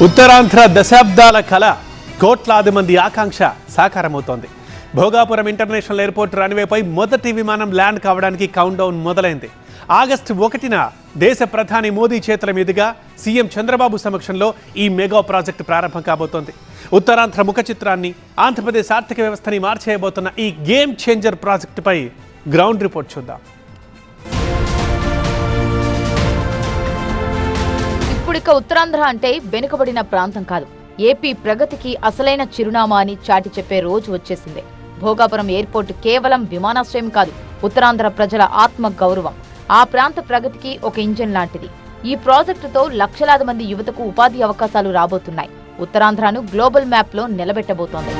ఉత్తరాంధ్ర దశాబ్దాల కళ కోట్లాది మంది ఆకాంక్ష సాకారమవుతోంది. భోగాపురం ఇంటర్నేషనల్ ఎయిర్పోర్ట్ రన్వేపై మొదటి విమానం ల్యాండ్ కావడానికి కౌంట్డౌన్ మొదలైంది. ఆగస్టు 1న దేశ ప్రధాని మోదీ చేతుల మీదుగా సీఎం చంద్రబాబు సమక్షంలో ఈ మెగా ప్రాజెక్టు ప్రారంభం కాబోతోంది. ఉత్తరాంధ్ర ముఖ చిత్రాన్ని, ఆంధ్రప్రదేశ్ ఆర్థిక వ్యవస్థని మార్చేయబోతున్న ఈ గేమ్ చేంజర్ ప్రాజెక్టుపై గ్రౌండ్ రిపోర్ట్ చూద్దాం. ఇప్పుడిక ఉత్తరాంధ్ర అంటే వెనుకబడిన ప్రాంతం కాదు, ఏపీ ప్రగతికి అసలైన చిరునామా అని చాటి చెప్పే రోజు వచ్చేసింది. భోగాపురం ఎయిర్పోర్ట్ కేవలం విమానాశ్రయం కాదు, ఉత్తరాంధ్ర ప్రజల ఆత్మ గౌరవం, ఆ ప్రాంత ప్రగతికి ఒక ఇంజిన్ లాంటిది. ఈ ప్రాజెక్టుతో లక్షలాది మంది యువతకు ఉపాధి అవకాశాలు రాబోతున్నాయి. ఉత్తరాంధ్రను గ్లోబల్ మ్యాప్లో నిలబెట్టబోతోంది.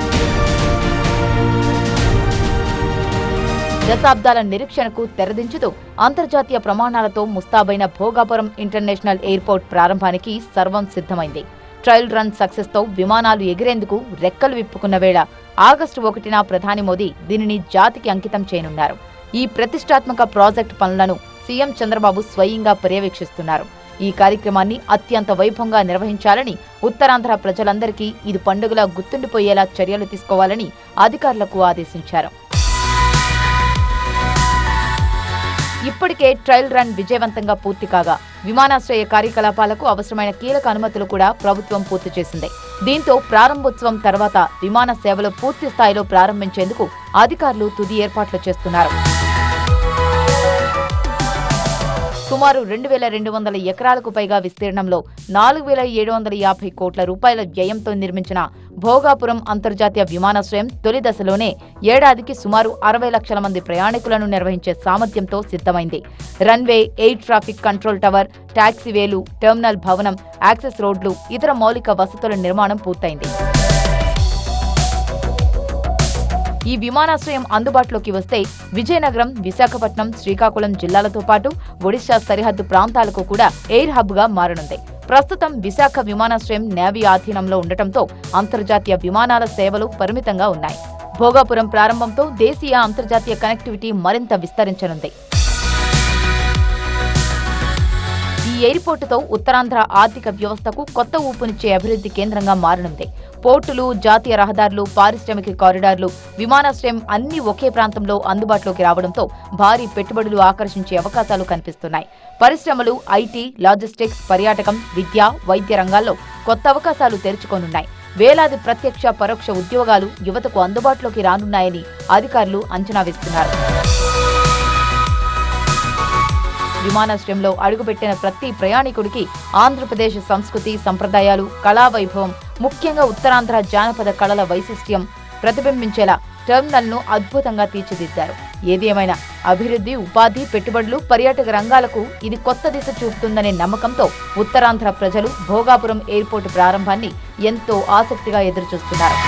దశాబ్దాల నిరీక్షణకు తెరదించుతూ అంతర్జాతీయ ప్రమాణాలతో ముస్తాబైన భోగాపురం ఇంటర్నేషనల్ ఎయిర్పోర్ట్ ప్రారంభానికి సర్వం సిద్ధమైంది. ట్రయల్ రన్ సక్సెస్ తో విమానాలు ఎగిరేందుకు రెక్కలు విప్పుకున్న వేళ ఆగస్టు 1న ప్రధాని మోదీ దీనిని జాతికి అంకితం చేయనున్నారు. ఈ ప్రతిష్టాత్మక ప్రాజెక్టు పనులను సీఎం చంద్రబాబు స్వయంగా పర్యవేక్షిస్తున్నారు. ఈ కార్యక్రమాన్ని అత్యంత వైభవంగా నిర్వహించాలని, ఉత్తరాంధ్ర ప్రజలందరికీ ఇది పండుగలా గుర్తుండిపోయేలా చర్యలు తీసుకోవాలని అధికారులకు ఆదేశించారు. ఇప్పటికే ట్రయల్ రన్ విజయవంతంగా పూర్తి కాగా విమానాశ్రయ కార్యకలాపాలకు అవసరమైన కీలక అనుమతులు కూడా ప్రభుత్వం పూర్తి చేసింది. దీంతో ప్రారంభోత్సవం తర్వాత విమాన సేవలు పూర్తి స్థాయిలో ప్రారంభించేందుకు అధికారులు తుది ఏర్పాట్లు చేస్తున్నారు. సుమారు 2200 ఎకరాలకు పైగా విస్తీర్ణంలో 4750 కోట్ల రూపాయల వ్యయంతో నిర్మించిన భోగాపురం అంతర్జాతీయ విమానాశ్రయం తొలి దశలోనే ఏడాదికి సుమారు 60 లక్షల మంది ప్రయాణికులను నిర్వహించే సామర్థ్యంతో సిద్ధమైంది. Runway, air traffic control tower, టాక్సీవేలు, టెర్మినల్ భవనం, యాక్సెస్ రోడ్లు, ఇతర మౌలిక వసతుల నిర్మాణం పూర్తయింది. ఈ విమానాశ్రయం అందుబాటులోకి వస్తే విజయనగరం, విశాఖపట్నం, శ్రీకాకుళం జిల్లాలతో పాటు ఒడిశా సరిహద్దు ప్రాంతాలకు కూడా ఎయిర్ హబ్ గా మారనుంది. ప్రస్తుతం విశాఖ విమానాశ్రయం నేవీ ఆధీనంలో ఉండటంతో అంతర్జాతీయ విమానాల సేవలు పరిమితంగా ఉన్నాయి. భోగాపురం ప్రారంభంతో దేశీయ, అంతర్జాతీయ కనెక్టివిటీ మరింత విస్తరించనుంది. ఈ ఎయిర్పోర్టుతో ఉత్తరాంధ్ర ఆర్థిక వ్యవస్థకు కొత్త ఊపునిచ్చే అభివృద్ధి కేంద్రంగా మారనుంది. పోర్టులు, జాతీయ రహదారులు, పారిశ్రామిక కారిడార్లు, విమానాశ్రయం అన్ని ఒకే ప్రాంతంలో అందుబాటులోకి రావడంతో భారీ పెట్టుబడులు ఆకర్షించే అవకాశాలు కనిపిస్తున్నాయి. పరిశ్రమలు, ఐటీ, లాజిస్టిక్స్, పర్యాటకం, విద్య, వైద్య రంగాల్లో కొత్త అవకాశాలు తెరుచుకోనున్నాయి. వేలాది ప్రత్యక్ష, పరోక్ష ఉద్యోగాలు యువతకు అందుబాటులోకి రానున్నాయని అధికారులు అంచనా వేస్తున్నారు. విమానాశ్రయంలో అడుగుపెట్టిన ప్రతి ప్రయాణికుడికి ఆంధ్రప్రదేశ్ సంస్కృతి, సంప్రదాయాలు, కళా వైభవం, ముఖ్యంగా ఉత్తరాంధ్ర జానపద కళల వైశిష్ట్యం ప్రతిబింబించేలా టెర్మినల్ను అద్భుతంగా తీర్చిదిద్దారు. ఏది ఏమైనా అభివృద్ధి, ఉపాధి, పెట్టుబడులు, పర్యాటక రంగాలకు ఇది కొత్త దిశ చూపుతుందనే నమ్మకంతో ఉత్తరాంధ్ర ప్రజలు భోగాపురం ఎయిర్పోర్టు ప్రారంభాన్ని ఎంతో ఆసక్తిగా ఎదురుచూస్తున్నారు.